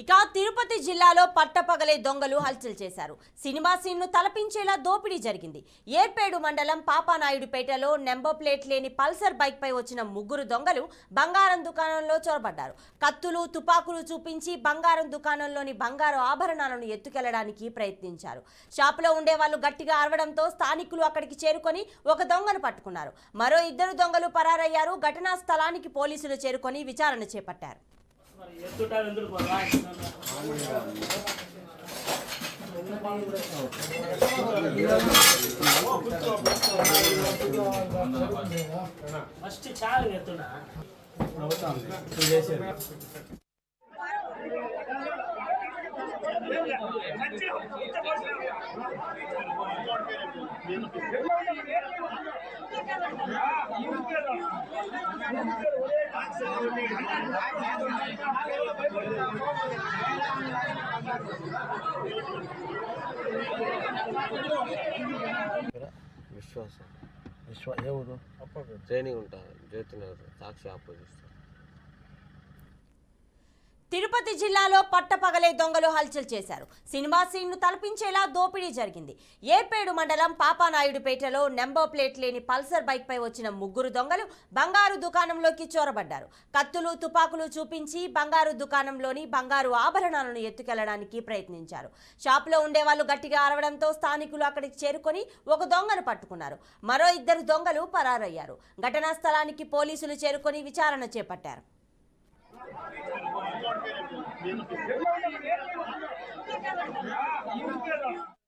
ఇక తిరుపతి జిల్లాలో పట్టపగలే దొంగలు హల్చల్ చేశారు. సినిమా సీన్ను తలపించేలా దోపిడీ జరిగింది. ఏర్పేడు మండలం పాపానాయుడుపేటలో నెంబర్ ప్లేట్ లేని పల్సర్ బైక్ పై వచ్చిన ముగ్గురు దొంగలు బంగారం దుకాణంలో చొరబడ్డారు. కత్తులు, తుపాకులు చూపించి బంగారం దుకాణంలోని బంగారు ఆభరణాలను ఎత్తుకెళ్లడానికి ప్రయత్నించారు. షాపులో ఉండే వాళ్ళు గట్టిగా అరవడంతో స్థానికులు అక్కడికి చేరుకొని ఒక దొంగను పట్టుకున్నారు. మరో ఇద్దరు దొంగలు పరారయ్యారు. ఘటనా స్థలానికి పోలీసులు చేరుకొని విచారణ చేపట్టారు. ఫస్ట్ చాలా ఎత్తున్నా విశ్వ ఏ ఊరు ట్రైనింగ్ ఉంటారు జ్యోతినగర్ సాక్షి ఆపోజిట్. తిరుపతి జిల్లాలో పట్టపగలే దొంగలు హల్చల్ చేశారు. సినిమా సీన్ను తలపించేలా దోపిడీ జరిగింది. ఏర్పేడు మండలం పాపానాయుడుపేటలో నెంబర్ ప్లేట్ లేని పల్సర్ బైక్ పై వచ్చిన ముగ్గురు దొంగలు బంగారు దుకాణంలోకి చొరబడ్డారు. కత్తులు, తుపాకులు చూపించి బంగారు దుకాణంలోని బంగారు ఆభరణాలను ఎత్తుకెళ్లడానికి ప్రయత్నించారు. షాపులో ఉండే వాళ్ళు గట్టిగా అరవడంతో స్థానికులు అక్కడికి చేరుకొని ఒక దొంగను పట్టుకున్నారు. మరో ఇద్దరు దొంగలు పరారయ్యారు. ఘటనా స్థలానికి పోలీసులు చేరుకొని విచారణ చేపట్టారు. Thank you.